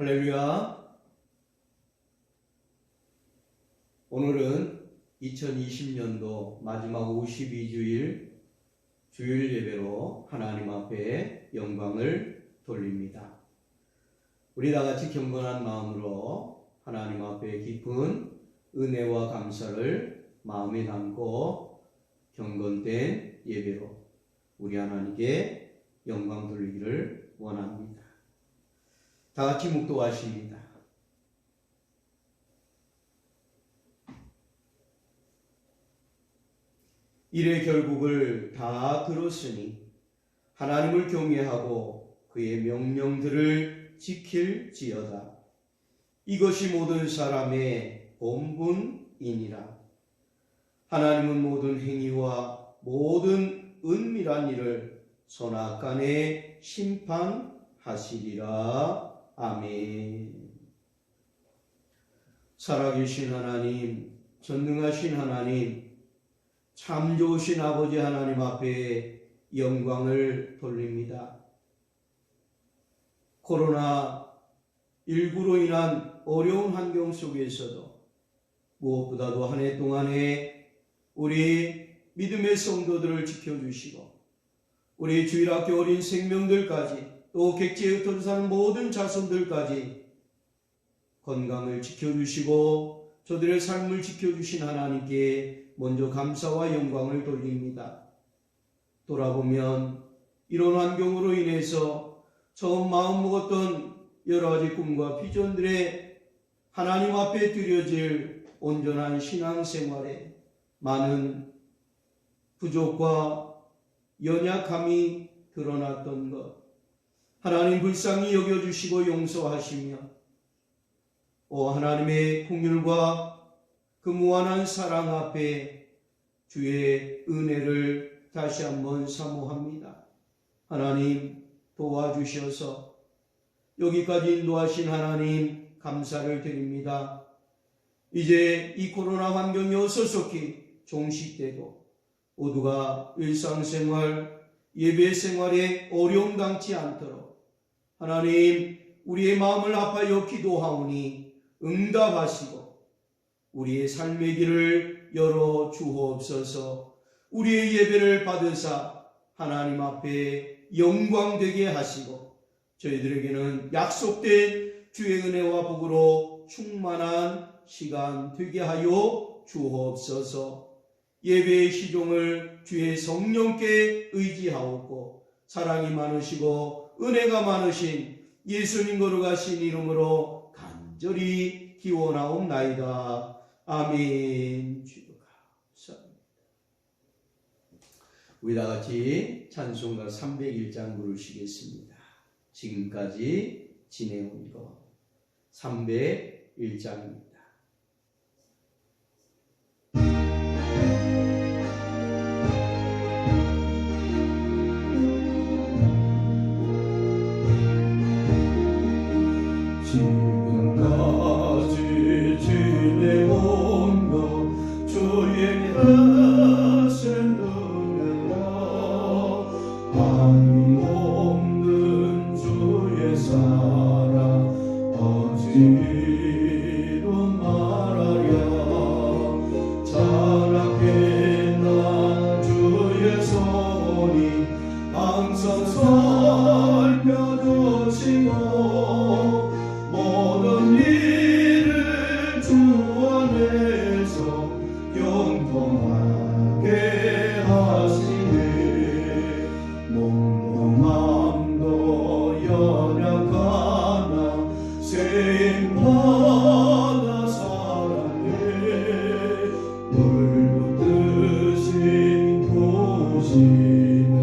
할렐루야. 오늘은 2020년도 마지막 52주일 주일 예배로 하나님 앞에 영광을 돌립니다. 우리 다 같이 경건한 마음으로 하나님 앞에 깊은 은혜와 감사를 마음에 담고 경건된 예배로 우리 하나님께 영광 돌리기를 원합니다. 다 같이 묵도하십니다. 일의 결국을 다 들었으니 하나님을 경외하고 그의 명령들을 지킬지어다. 이것이 모든 사람의 본분이니라. 하나님은 모든 행위와 모든 은밀한 일을 선악간에 심판하시리라. 아멘. 살아계신 하나님, 전능하신 하나님, 참 좋으신 아버지 하나님 앞에 영광을 돌립니다. 코로나19로 인한 어려운 환경 속에서도 무엇보다도 한 해 동안에 우리 믿음의 성도들을 지켜주시고 우리 주일학교 어린 생명들까지 또 객지에 흩어져 사는 모든 자손들까지 건강을 지켜주시고 저들의 삶을 지켜주신 하나님께 먼저 감사와 영광을 돌립니다. 돌아보면 이런 환경으로 인해서 처음 마음먹었던 여러 가지 꿈과 비전들의 하나님 앞에 드려질 온전한 신앙생활에 많은 부족과 연약함이 드러났던 것 하나님 불쌍히 여겨주시고 용서하시며 하나님의 긍휼과 그 무한한 사랑 앞에 주의 은혜를 다시 한번 사모합니다. 하나님 도와주셔서 여기까지 인도하신 하나님 감사를 드립니다. 이제 이 코로나 환경이 어서속히 종식되고 모두가 일상생활, 예배생활에 어려움 당치 않도록 하나님 우리의 마음을 아파여 기도하오니 응답하시고 우리의 삶의 길을 열어 주옵소서. 우리의 예배를 받으사 하나님 앞에 영광되게 하시고 저희들에게는 약속된 주의 은혜와 복으로 충만한 시간 되게 하여 주옵소서. 예배의 시종을 주의 성령께 의지하옵고 사랑이 많으시고 은혜가 많으신 예수님 거룩하신 이름으로 간절히 기원하옵나이다. 아멘. 주가 감사합니다. 우리 다 같이 찬송가 301장 부르시겠습니다. 지금까지 지내온 것 301장입니다. 지금까지 지내온 것 주의 뜻을 누려라. 한없는 주의 사랑 어지로 말하랴. 자라게 난 주의 손이 항상 살펴주시고 모든 일을 주 안에서 영통하게 하시네. 몸도 마음도 연약하나 세임받아 살았네. 물붓듯이 도시는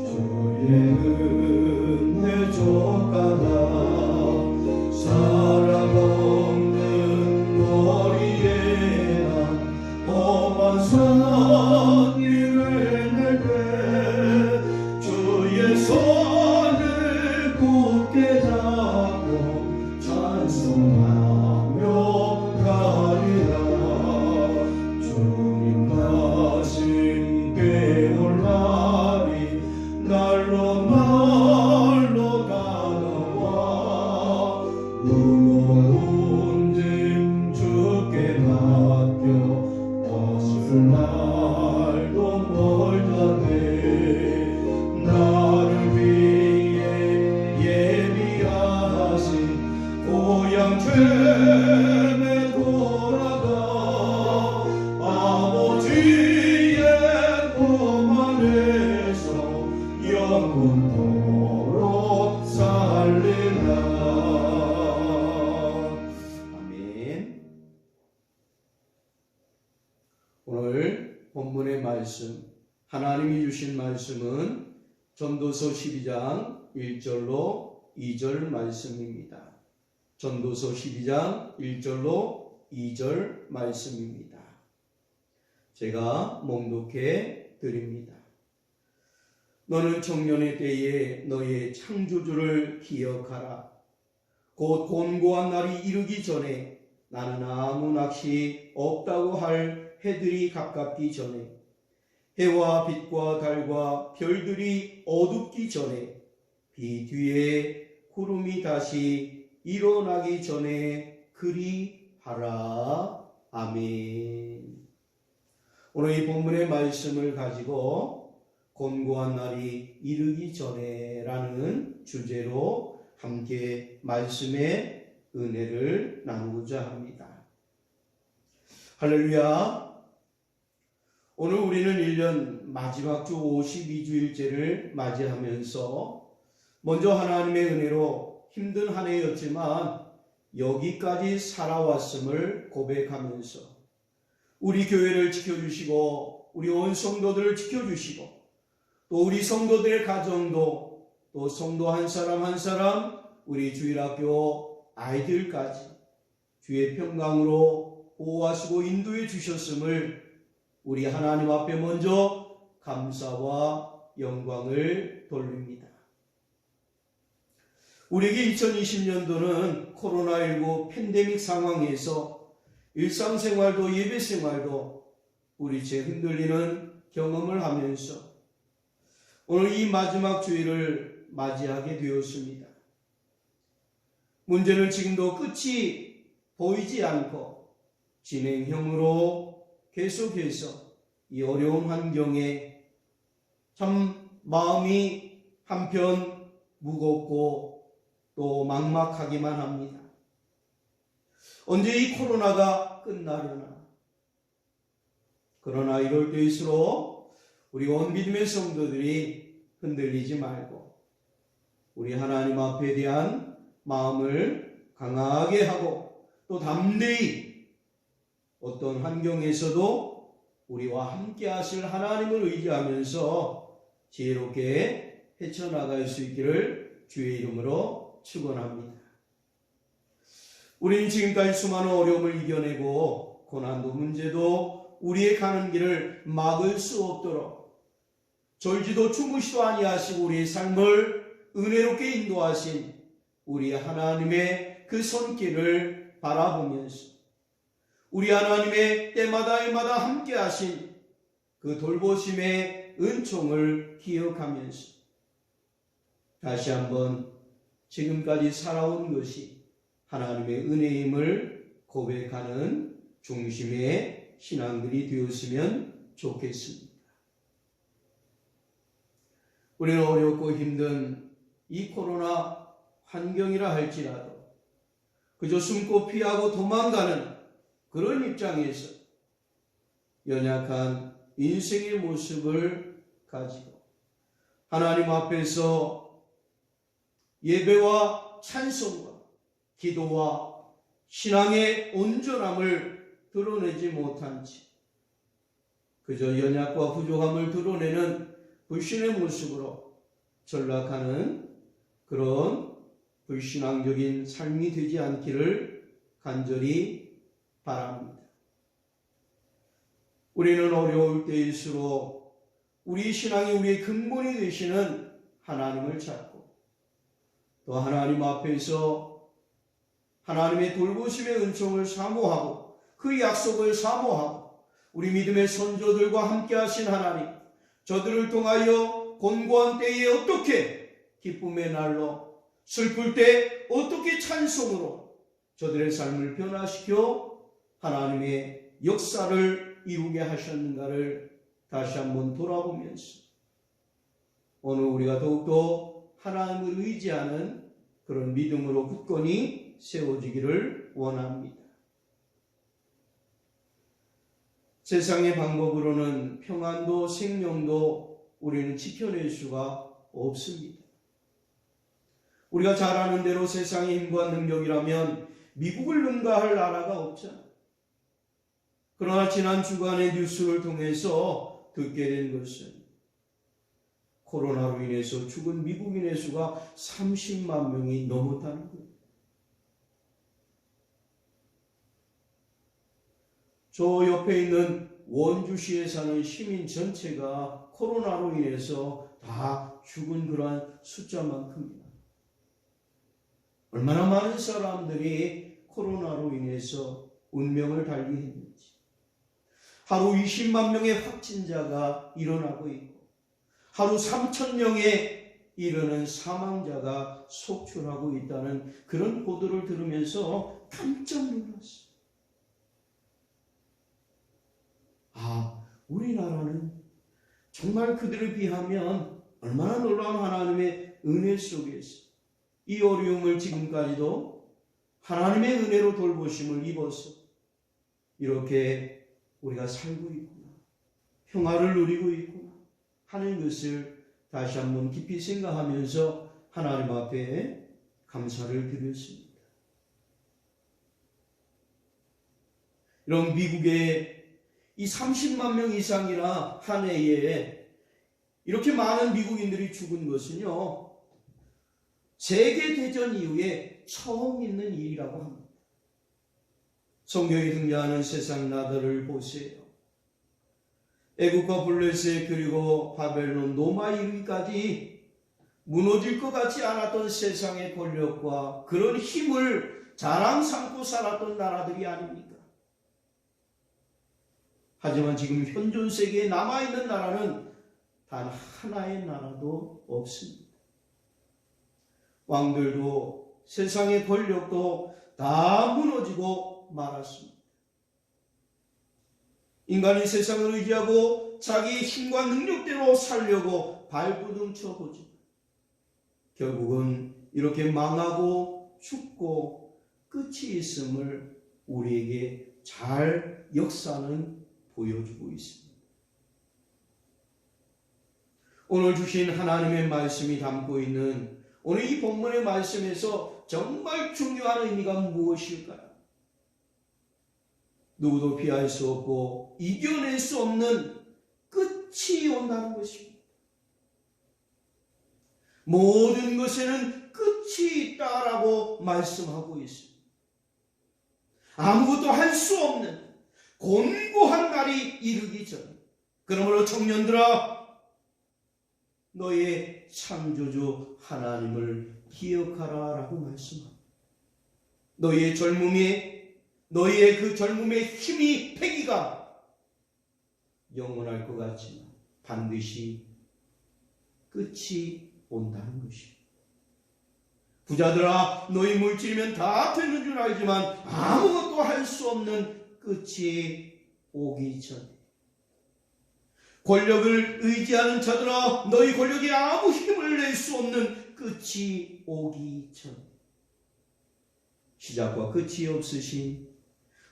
주의 은혜 족하다. 사랑 없는 거리에 난 험한 산 길을 낼때 주의 손을 굳게 잡고 찬송하며 가리라. 주님 다시 깨울 날이 날로 날로 다가와 영원토록 살리라. 아멘. 오늘 본문의 말씀, 하나님이 주신 말씀은 전도서 12장 1절로 2절 말씀입니다. 전도서 12장 1절로 2절 말씀입니다. 제가 몽독해 드립니다. 너는 청년의 때에 너의 창조주를 기억하라. 곧 곤고한 날이 이르기 전에 나는 아무 낚시 없다고 할 해들이 가깝기 전에 해와 빛과 달과 별들이 어둡기 전에 비 뒤에 구름이 다시 일어나기 전에 그리하라. 아멘. 오늘 이 본문의 말씀을 가지고 곤고한 날이 이르기 전에 라는 주제로 함께 말씀의 은혜를 나누고자 합니다. 할렐루야. 오늘 우리는 1년 마지막 주 52주일째를 맞이하면서 먼저 하나님의 은혜로 힘든 한 해였지만 여기까지 살아왔음을 고백하면서 우리 교회를 지켜주시고 우리 온 성도들을 지켜주시고 또 우리 성도들의 가정도 또 성도 한 사람 한 사람 우리 주일학교 아이들까지 주의 평강으로 보호하시고 인도해 주셨음을 우리 하나님 앞에 먼저 감사와 영광을 돌립니다. 우리에게 2020년도는 코로나19 팬데믹 상황에서 일상생활도 예배생활도 우리 죄 흔들리는 경험을 하면서 오늘 이 마지막 주일을 맞이하게 되었습니다. 문제는 지금도 끝이 보이지 않고 진행형으로 계속해서 이 어려운 환경에 참 마음이 한편 무겁고 또 막막하기만 합니다. 언제 이 코로나가 끝나려나? 그러나 이럴 때일수록 우리 온 믿음의 성도들이 흔들리지 말고 우리 하나님 앞에 대한 마음을 강하게 하고 또 담대히 어떤 환경에서도 우리와 함께 하실 하나님을 의지하면서 지혜롭게 헤쳐나갈 수 있기를 주의 이름으로 축원합니다. 우리는 지금까지 수많은 어려움을 이겨내고 고난도 문제도 우리의 가는 길을 막을 수 없도록 졸지도 주무시도 아니하시고 우리의 삶을 은혜롭게 인도하신 우리 하나님의 그 손길을 바라보면서 우리 하나님의 때마다 함께 하신 그 돌보심의 은총을 기억하면서 다시 한번 지금까지 살아온 것이 하나님의 은혜임을 고백하는 중심의 신앙들이 되었으면 좋겠습니다. 우리는 어렵고 힘든 이 코로나 환경이라 할지라도 그저 숨고 피하고 도망가는 그런 입장에서 연약한 인생의 모습을 가지고 하나님 앞에서 예배와 찬송과 기도와 신앙의 온전함을 드러내지 못한 채 그저 연약과 부족함을 드러내는 불신의 모습으로 전락하는 그런 불신앙적인 삶이 되지 않기를 간절히 바랍니다. 우리는 어려울 때일수록 우리 신앙이 우리의 근본이 되시는 하나님을 찾고 또 하나님 앞에서 하나님의 돌보심의 은총을 사모하고 그 약속을 사모하고 우리 믿음의 선조들과 함께 하신 하나님, 저들을 통하여 곤고한 때에 어떻게 기쁨의 날로 슬플 때 어떻게 찬송으로 저들의 삶을 변화시켜 하나님의 역사를 이루게 하셨는가를 다시 한번 돌아보면서 오늘 우리가 더욱더 하나님을 의지하는 그런 믿음으로 굳건히 세워지기를 원합니다. 세상의 방법으로는 평안도 생명도 우리는 지켜낼 수가 없습니다. 우리가 잘 아는 대로 세상의 힘과 능력이라면 미국을 능가할 나라가 없잖아요. 그러나 지난 주간의 뉴스를 통해서 듣게 된 것은 코로나로 인해서 죽은 미국인의 수가 30만 명이 넘었다는 거예요. 저 옆에 있는 원주시에 사는 시민 전체가 코로나로 인해서 다 죽은 그러한 숫자만큼이다. 얼마나 많은 사람들이 코로나로 인해서 운명을 달리했는지. 하루 20만 명의 확진자가 일어나고 있고 하루 3,000명에 이르는 사망자가 속출하고 있다는 그런 보도를 들으면서 깜짝 놀랐어요. 우리나라는 정말 그들에 비하면 얼마나 놀라운 하나님의 은혜 속에서 이 어려움을 지금까지도 하나님의 은혜로 돌보심을 입어서 이렇게 우리가 살고 있구나, 평화를 누리고 있구나 하는 것을 다시 한번 깊이 생각하면서 하나님 앞에 감사를 드렸습니다. 이런 미국의 이 30만 명 이상이나 한 해에 이렇게 많은 미국인들이 죽은 것은요, 세계대전 이후에 처음 있는 일이라고 합니다. 성경에 등장하는 세상 나라들을 보세요. 애국과 블레셋 그리고 바벨론, 로마 이르기까지 무너질 것 같지 않았던 세상의 권력과 그런 힘을 자랑 삼고 살았던 나라들이 아닙니까? 하지만 지금 현존 세계에 남아있는 나라는 단 하나의 나라도 없습니다. 왕들도 세상의 권력도 다 무너지고 말았습니다. 인간이 세상을 의지하고 자기 힘과 능력대로 살려고 발버둥 쳐보지 결국은 이렇게 망하고 죽고 끝이 있음을 우리에게 잘 역사는 보여주고 있습니다. 오늘 주신 하나님의 말씀이 담고 있는 오늘 이 본문의 말씀에서 정말 중요한 의미가 무엇일까요? 누구도 피할 수 없고 이겨낼 수 없는 끝이 온다는 것입니다. 모든 것에는 끝이 있다라고 말씀하고 있습니다. 아무것도 할 수 없는 곤고한 날이 이르기 전, 그러므로 청년들아, 너의 창조주 하나님을 기억하라 라고 말씀합니다. 너의 젊음의 힘이 패기가 영원할 것 같지만 반드시 끝이 온다는 것입니다. 부자들아, 너희 물질이면 다 되는 줄 알지만 아무것도 할 수 없는 끝이 오기 전에, 권력을 의지하는 자들아, 너희 권력이 아무 힘을 낼 수 없는 끝이 오기 전에, 시작과 끝이 없으신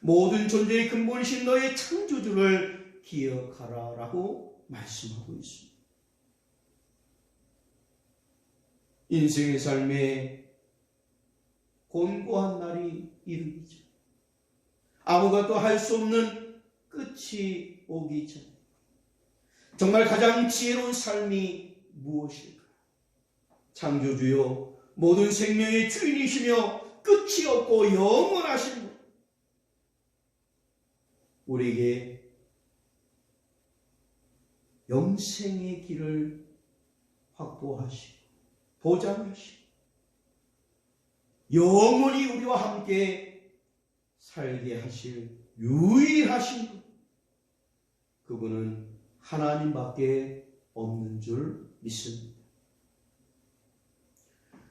모든 존재의 근본이신 너의 창조주를 기억하라 라고 말씀하고 있습니다. 인생의 삶에 곤고한 날이 이르기 전, 아무것도 할 수 없는 끝이 오기 전, 정말 가장 지혜로운 삶이 무엇일까? 창조주요, 모든 생명의 주인이시며 끝이 없고 영원하신 분, 우리에게 영생의 길을 확보하시고 보장하시고 영원히 우리와 함께 살게 하실 유일하신 분, 그분은 하나님밖에 없는 줄 믿습니다.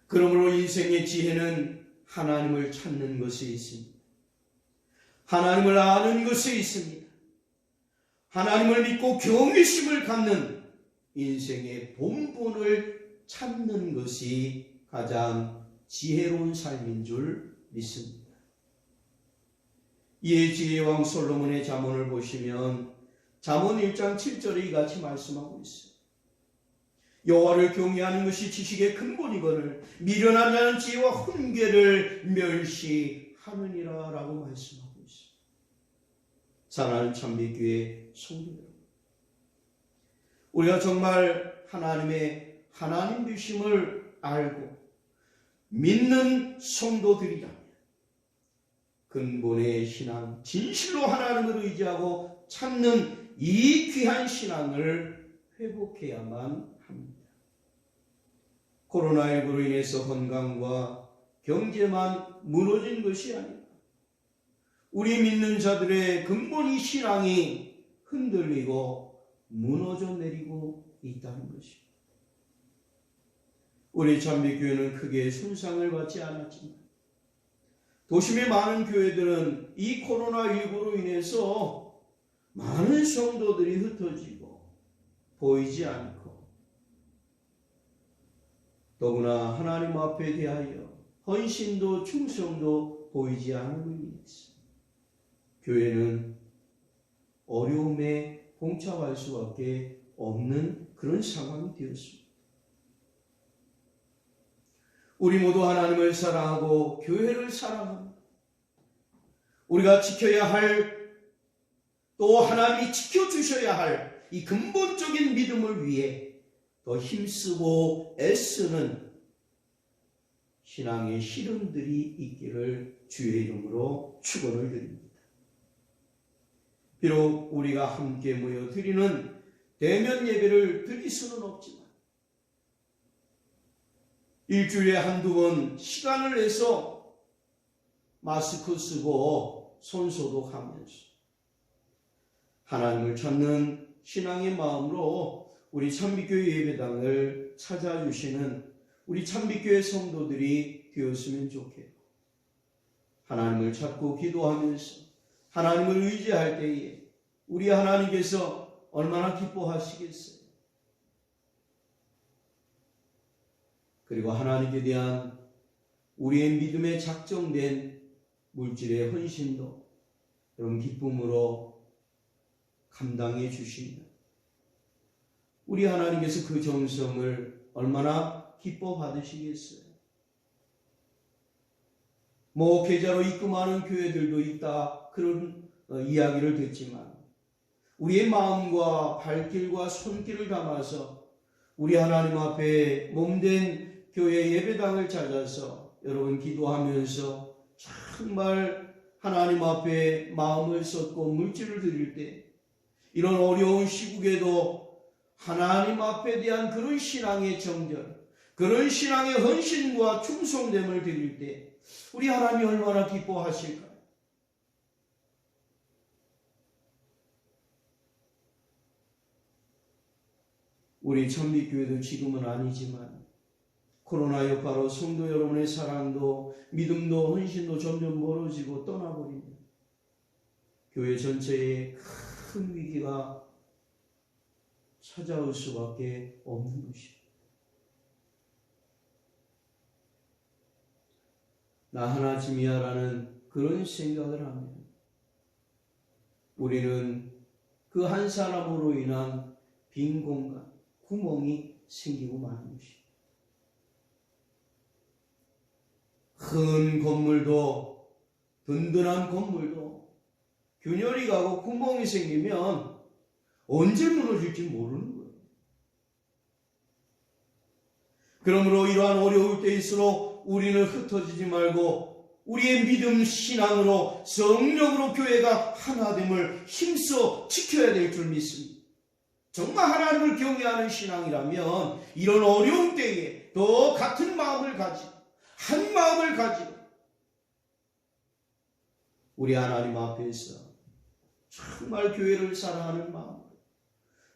그러므로 인생의 지혜는 하나님을 찾는 것이 있습니다. 하나님을 아는 것이 있습니다. 하나님을 믿고 경외심을 갖는 인생의 본분을 찾는 것이 가장 지혜로운 삶인 줄 믿습니다. 이에 지혜왕 솔로몬의 잠언을 보시면 잠언 1장 7절에 이같이 말씀하고 있어요. 여호와를 경외하는 것이 지식의 근본이거늘 미련한 자는 지혜와 훈계를 멸시하느니라 라고 말씀하고 있습니다. 사랑하는 참빛교회 성도 여러분, 우리가 정말 하나님의 하나님 되심을 알고 믿는 성도들이라면 근본의 신앙, 진실로 하나님을 의지하고 찾는 이 귀한 신앙을 회복해야만 합니다. 코로나19로 인해서 건강과 경제만 무너진 것이 아니라 우리 믿는 자들의 근본이 신앙이 흔들리고 무너져 내리고 있다는 것입니다. 우리 참빛교회는 크게 손상을 받지 않았지만 도심의 많은 교회들은 이 코로나19로 인해서 많은 성도들이 흩어지고 보이지 않고 더구나 하나님 앞에 대하여 헌신도 충성도 보이지 않음으로 인해서 교회는 어려움에 봉착할 수밖에 없는 그런 상황이 되었습니다. 우리 모두 하나님을 사랑하고 교회를 사랑합니다. 우리가 지켜야 할, 또 하나님이 지켜주셔야 할 이 근본적인 믿음을 위해 더 힘쓰고 애쓰는 신앙의 시름들이 있기를 주의 이름으로 축원을 드립니다. 비록 우리가 함께 모여 드리는 대면 예배를 드릴 수는 없지만 일주일에 한두 번 시간을 내서 마스크 쓰고 손소독하면서 하나님을 찾는 신앙의 마음으로 우리 참빛교회 예배당을 찾아주시는 우리 참빛교회 성도들이 되었으면 좋겠고, 하나님을 찾고 기도하면서 하나님을 의지할 때에 우리 하나님께서 얼마나 기뻐하시겠어요. 그리고 하나님께 대한 우리의 믿음에 작정된 물질의 헌신도 여러분 기쁨으로 감당해 주시면 우리 하나님께서 그 정성을 얼마나 기뻐 받으시겠어요. 목회자로 입금하는 교회들도 있다, 그런 이야기를 듣지만 우리의 마음과 발길과 손길을 담아서 우리 하나님 앞에 몸된 교회 예배당을 찾아서 여러분 기도하면서 정말 하나님 앞에 마음을 쏟고 물질을 드릴 때 이런 어려운 시국에도 하나님 앞에 대한 그런 신앙의 정절, 그런 신앙의 헌신과 충성됨을 드릴 때 우리 하나님이 얼마나 기뻐하실까요? 우리 참빛교회도 지금은 아니지만 코로나 여파로 성도 여러분의 사랑도 믿음도 헌신도 점점 멀어지고 떠나버리는 교회 전체에 큰 위기가 찾아올 수밖에 없는 것입니다. 나 하나쯤이야라는 그런 생각을 하면 우리는 그 한 사람으로 인한 빈 공간, 구멍이 생기고 마는 것입니다. 큰 건물도, 든든한 건물도 균열이 가고 구멍이 생기면 언제 무너질지 모르는 거예요. 그러므로 이러한 어려울 때일수록 우리는 흩어지지 말고 우리의 믿음 신앙으로 성령으로 교회가 하나됨을 힘써 지켜야 될 줄 믿습니다. 정말 하나님을 경외하는 신앙이라면 이런 어려운 때에 더 같은 마음을 가지고 한 마음을 가지고 우리 하나님 앞에서 정말 교회를 사랑하는 마음,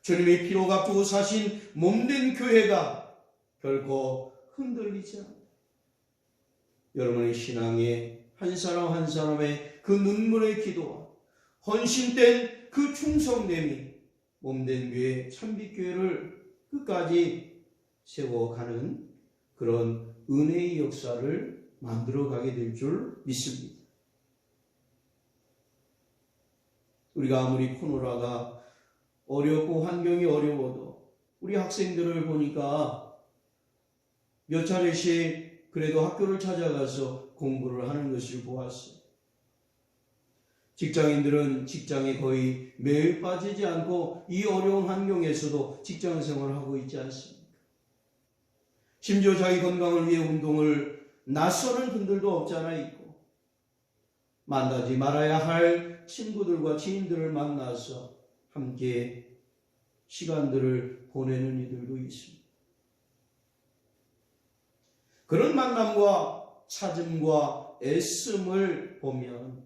주님의 피로 값주고 사신 몸된 교회가 결코 흔들리지 않아요. 여러분의 신앙의 한 사람 한 사람의 그 눈물의 기도와 헌신된 그 충성됨이 몸된 교회, 참빛교회를 끝까지 세워가는 그런 은혜의 역사를 만들어가게 될 줄 믿습니다. 우리가 아무리 코로나가 어렵고 환경이 어려워도 우리 학생들을 보니까 몇 차례씩 그래도 학교를 찾아가서 공부를 하는 것을 보았어요. 직장인들은 직장에 거의 매일 빠지지 않고 이 어려운 환경에서도 직장 생활을 하고 있지 않습니까? 심지어 자기 건강을 위해 운동을 나서는 분들도 없지 않아 있고, 만나지 말아야 할 친구들과 지인들을 만나서 함께 시간들을 보내는 이들도 있습니다. 그런 만남과 찾음과 애씀을 보면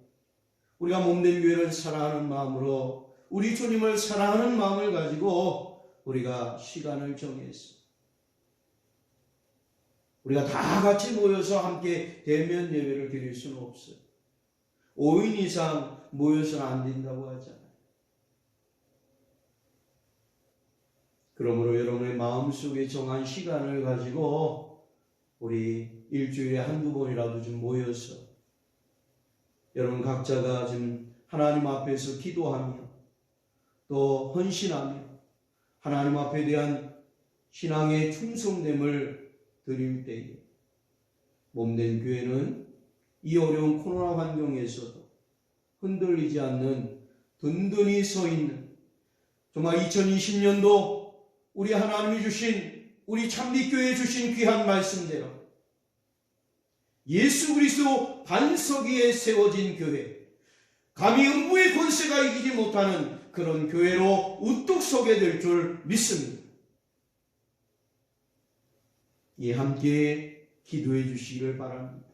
우리가 몸된 교회를 사랑하는 마음으로, 우리 주님을 사랑하는 마음을 가지고 우리가 시간을 정해서 우리가 다 같이 모여서 함께 대면 예배를 드릴 수는 없어요. 5인 이상 모여서는 안 된다고 하잖아요. 그러므로 여러분의 마음속에 정한 시간을 가지고 우리 일주일에 한두 번이라도 좀 모여서 여러분 각자가 좀 하나님 앞에서 기도하며 또 헌신하며 하나님 앞에 대한 신앙의 충성됨을 드릴 때에 몸된 교회는 이 어려운 코로나 환경에서도 흔들리지 않는 든든히 서 있는, 정말 2020년도 우리 하나님이 주신, 우리 참빛교회에 주신 귀한 말씀대로 예수 그리스도 반석 위에 세워진 교회, 감히 음부의 권세가 이기지 못하는 그런 교회로 우뚝 서게 될 줄 믿습니다. 예, 함께 기도해 주시기를 바랍니다.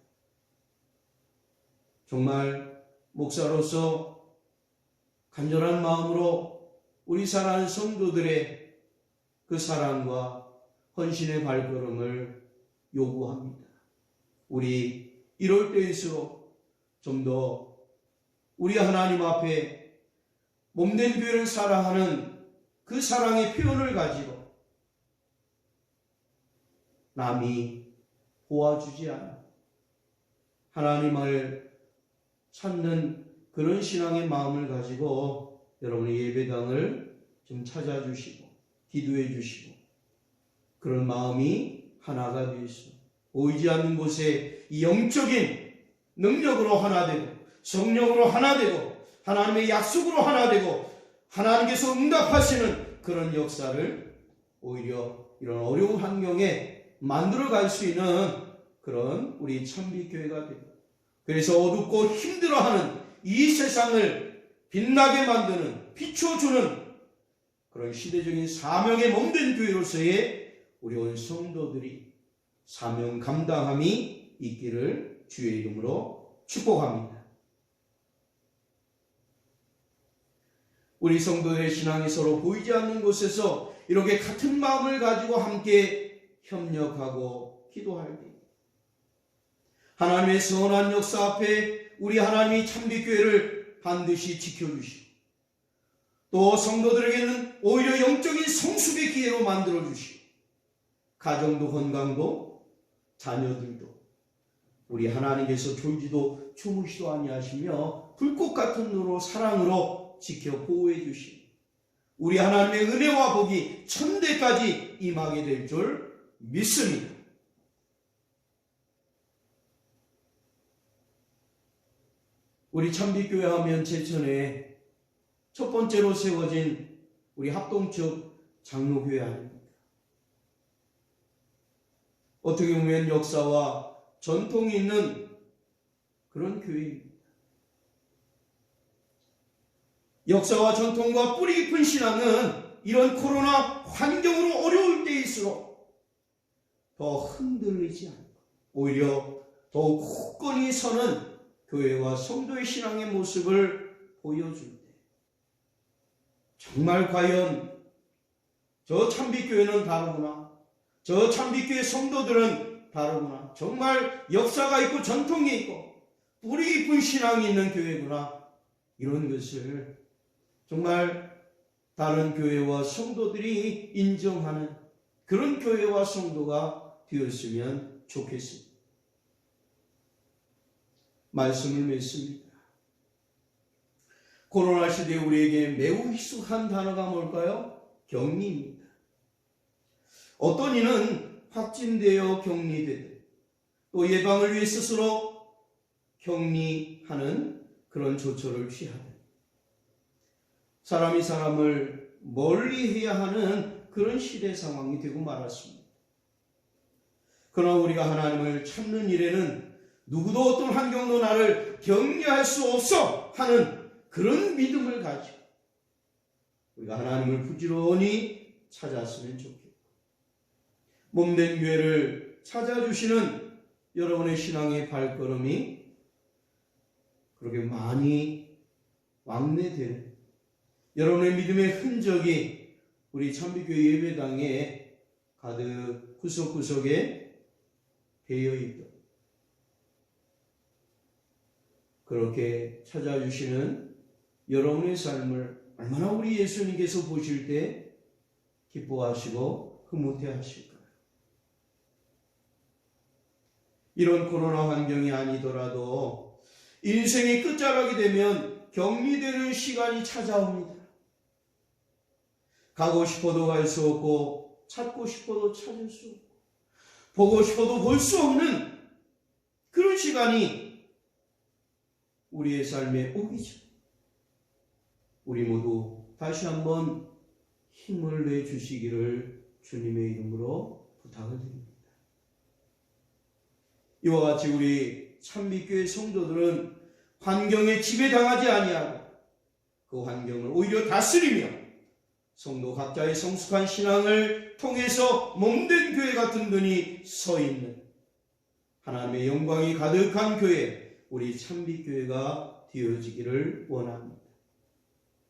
정말 목사로서 간절한 마음으로 우리 사랑하는 성도들의 그 사랑과 헌신의 발걸음을 요구합니다. 우리 이럴 때일수록 좀 더 우리 하나님 앞에 몸된 교회를 사랑하는 그 사랑의 표현을 가지고 남이 도와주지 않아 하나님을 찾는 그런 신앙의 마음을 가지고 여러분의 예배당을 좀 찾아주시고 기도해 주시고 그런 마음이 하나가 되어서 보이지 않는 곳에 이 영적인 능력으로 하나 되고 성령으로 하나 되고 하나님의 약속으로 하나 되고 하나님께서 응답하시는 그런 역사를 오히려 이런 어려운 환경에 만들어 갈 수 있는 그런 우리 참빛교회가 되고, 그래서 어둡고 힘들어하는 이 세상을 빛나게 만드는, 비춰주는 그런 시대적인 사명에 몸된 교회로서의 우리 온 성도들이 사명 감당함이 있기를 주의 이름으로 축복합니다. 우리 성도들의 신앙이 서로 보이지 않는 곳에서 이렇게 같은 마음을 가지고 함께 협력하고 기도할 때 하나님의 선한 역사 앞에 우리 하나님이 참빛교회를 반드시 지켜주시고 또 성도들에게는 오히려 영적인 성숙의 기회로 만들어주시고 가정도 건강도 자녀들도 우리 하나님께서 졸지도 주무시도 아니하시며 불꽃 같은 눈으로 사랑으로 지켜 보호해 주시고 우리 하나님의 은혜와 복이 천대까지 임하게 될 줄 믿습니다. 우리 참빛교회 하면 제천에 첫 번째로 세워진 우리 합동측 장로교회 아닙니까? 어떻게 보면 역사와 전통이 있는 그런 교회입니다. 역사와 전통과 뿌리 깊은 신앙은 이런 코로나 환경으로 어려울 때일수록 더 흔들리지 않고 오히려 더욱 굳건히 서는 교회와 성도의 신앙의 모습을 보여줄 때 정말 과연 저 참빛교회는 다르구나, 저 참빛교회 성도들은 다르구나, 정말 역사가 있고 전통이 있고 뿌리 깊은 신앙이 있는 교회구나, 이런 것을 정말 다른 교회와 성도들이 인정하는 그런 교회와 성도가 되었으면 좋겠습니다. 말씀을 맺습니다. 코로나 시대에 우리에게 매우 익숙한 단어가 뭘까요? 격리입니다. 어떤 이는 확진되어 격리되듯 또 예방을 위해 스스로 격리하는 그런 조처를 취하듯 사람이 사람을 멀리해야 하는 그런 시대 상황이 되고 말았습니다. 그러나 우리가 하나님을 찾는 일에는 누구도 어떤 환경도 나를 격려할 수 없어 하는 그런 믿음을 가지고 우리가 하나님을 부지런히 찾았으면 좋겠고 몸된 교회를 찾아주시는 여러분의 신앙의 발걸음이 그렇게 많이 왕래되는 여러분의 믿음의 흔적이 우리 참비교회 예배당에 가득 구석구석에 되어 있다. 그렇게 찾아주시는 여러분의 삶을 얼마나 우리 예수님께서 보실 때 기뻐하시고 흐뭇해하실까요? 이런 코로나 환경이 아니더라도 인생의 끝자락이 되면 격리되는 시간이 찾아옵니다. 가고 싶어도 갈 수 없고 찾고 싶어도 찾을 수 없고 보고 싶어도 볼 수 없는 그런 시간이 우리의 삶에 오기죠. 우리 모두 다시 한번 힘을 내주시기를 주님의 이름으로 부탁을 드립니다. 이와 같이 우리 참미교회 성도들은 환경에 지배당하지 아니하고 그 환경을 오히려 다스리며 성도 각자의 성숙한 신앙을 통해서 몸된 교회가 든든히 서 있는 하나님의 영광이 가득한 교회, 우리 참빛교회가 되어지기를 원합니다.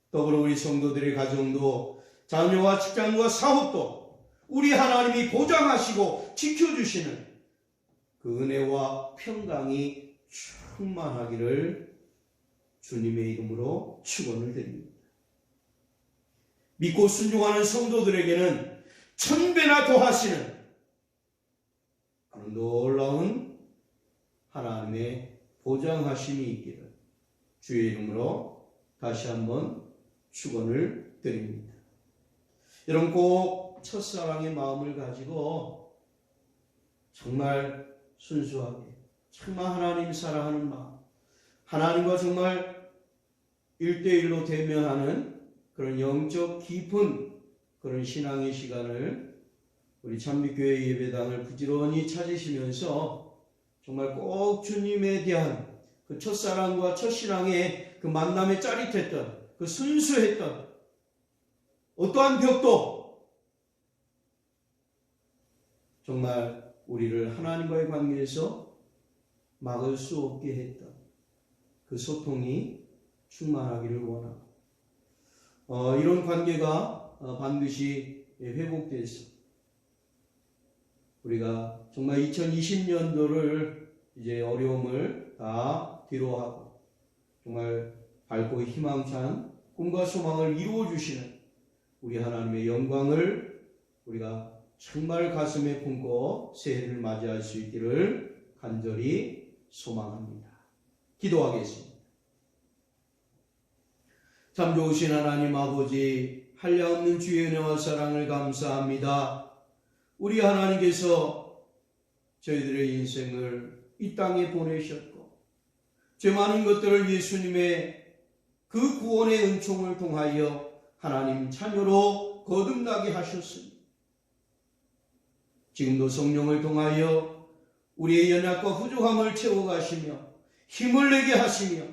더불어 우리 성도들의 가정도 자녀와 직장과 사업도 우리 하나님이 보장하시고 지켜주시는 그 은혜와 평강이 충만하기를 주님의 이름으로 축원을 드립니다. 믿고 순종하는 성도들에게는 1000배나 더하시는 그런 놀라운 하나님의 보장하심이 있기를 주의 이름으로 다시 한번 축원을 드립니다. 여러분 꼭 첫사랑의 마음을 가지고 정말 순수하게 정말 하나님 사랑하는 마음, 하나님과 정말 1대1로 대면하는 그런 영적 깊은 그런 신앙의 시간을 우리 참빛교회 예배당을 부지런히 찾으시면서 정말 꼭 주님에 대한 그 첫사랑과 첫신앙의 그 만남에 짜릿했던 그 순수했던 어떠한 벽도 정말 우리를 하나님과의 관계에서 막을 수 없게 했던 그 소통이 충만하기를 원합니다. 이런 관계가 반드시 회복돼서 우리가 정말 2020년도를 이제 어려움을 다 뒤로하고 정말 밝고 희망찬 꿈과 소망을 이루어주시는 우리 하나님의 영광을 우리가 정말 가슴에 품고 새해를 맞이할 수 있기를 간절히 소망합니다. 기도하겠습니다. 참 좋으신 하나님 아버지, 한량없는 주의 은혜와 사랑을 감사합니다. 우리 하나님께서 저희들의 인생을 이 땅에 보내셨고 죄 많은 것들을 예수님의 그 구원의 은총을 통하여 하나님 자녀로 거듭나게 하셨습니다. 지금도 성령을 통하여 우리의 연약과 부족함을 채워가시며 힘을 내게 하시며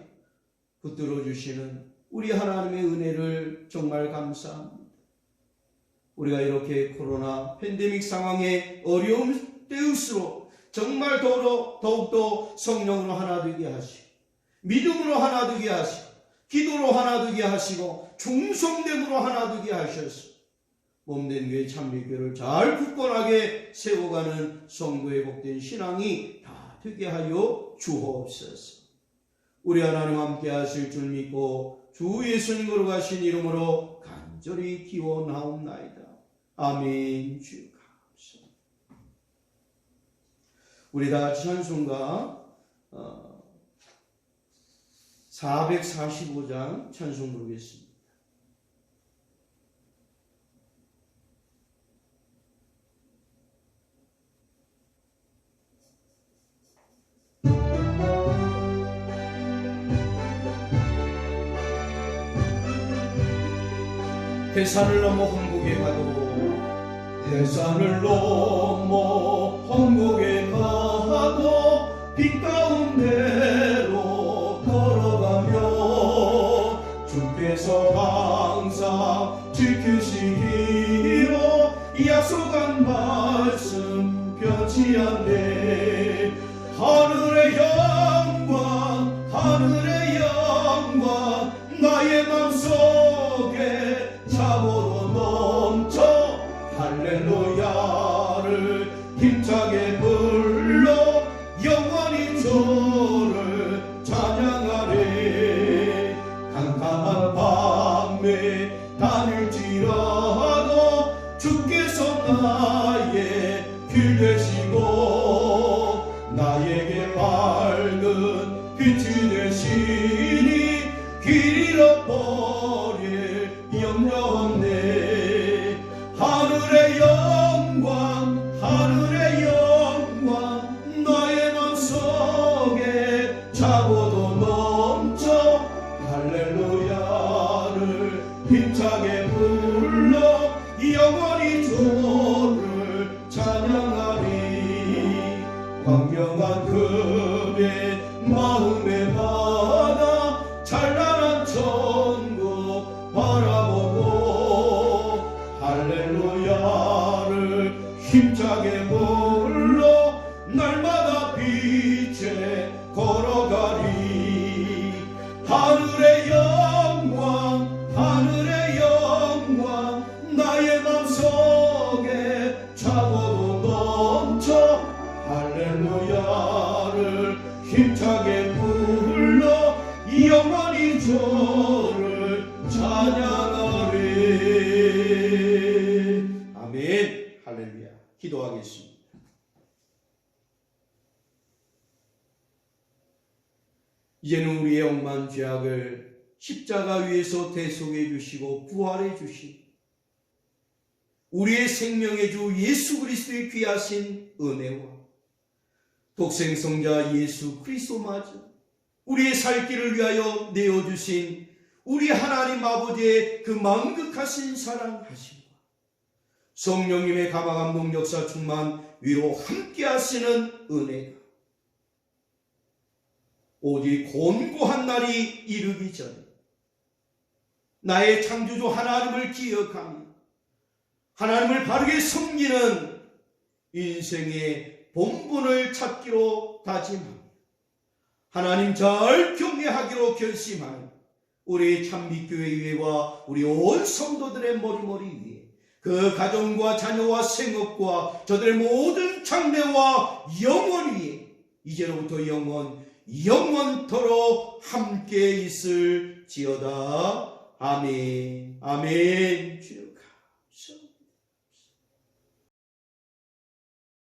붙들어 주시는 우리 하나님의 은혜를 정말 감사합니다. 우리가 이렇게 코로나 팬데믹 상황에 어려움 때일수록 정말 더욱더 성령으로 하나 되게 하시고 믿음으로 하나 되게 하시고 기도로 하나 되게 하시고 충성됨으로 하나 되게 하셔서 몸된 교회 참미교회를 잘 굳건하게 세워가는 성도의 복된 신앙이 다 되게 하여 주옵소서. 우리 하나님 함께 하실 줄 믿고 주 예수님 거룩하신 이름으로 간절히 기원하옵나이다. 아멘. 주 감사합니다. 우리 다 같이 찬송가 445장 찬송 부르겠습니다. 대산을 넘어 홍곡에 가도 대산을 넘어 홍곡에 가도 빛 가운데로 걸어가며 주께서 항상 지키시기로 약속한 말씀 변치 않네. 하늘의 영광 하늘의 영광 나의 맘속에 참으로 넘쳐 할렐루야를 힘차게 불러 영원히 주를 찬양하리. 캄캄한 밤에 다닐지라도 주께서 나의 길 되시고 나에게 밝은 빛이 되시니 길 잃어버릴 염려 없네. 하늘의 영광 하늘의 영광 나의 맘속에 차고도 넘쳐 할렐루야를 힘차게 불러 영원히 주를 찬양하리. 광명한 그의 마음의 바다 찬란한 천국 바라보고 할렐루야를 힘차게 불러 날마다 빛에 걸어가리. 하늘의 영광 하늘의 영광 나의 맘속에 차고도 넘쳐 할렐루야를 힘차게 불러 영원히 주를 찬양하리. 아멘. 할렐루야. 기도하겠습니다. 이제는 우리의 억만 죄악을 십자가 위에서 대속해 주시고 부활해 주신 우리의 생명의 주 예수 그리스도의 귀하신 은혜와 독생성자 예수 그리스도마저 우리의 살 길을 위하여 내어주신 우리 하나님 아버지의 그 만극하신 사랑하심과 성령님의 감화감동 역사 충만 위로 함께 하시는 은혜가 오직 곤고한 날이 이르기 전에 나의 창조주 하나님을 기억하며 하나님을 바르게 섬기는 인생의 본분을 찾기로 다짐하며 하나님 잘 경외하기로 결심하여 우리 참빛교회 위에와 우리 온 성도들의 머리머리 위에 그 가정과 자녀와 생업과 저들의 모든 장래와 영원 위에 이제로부터 영원토록 함께 있을지어다. 아멘. 아멘. 주여.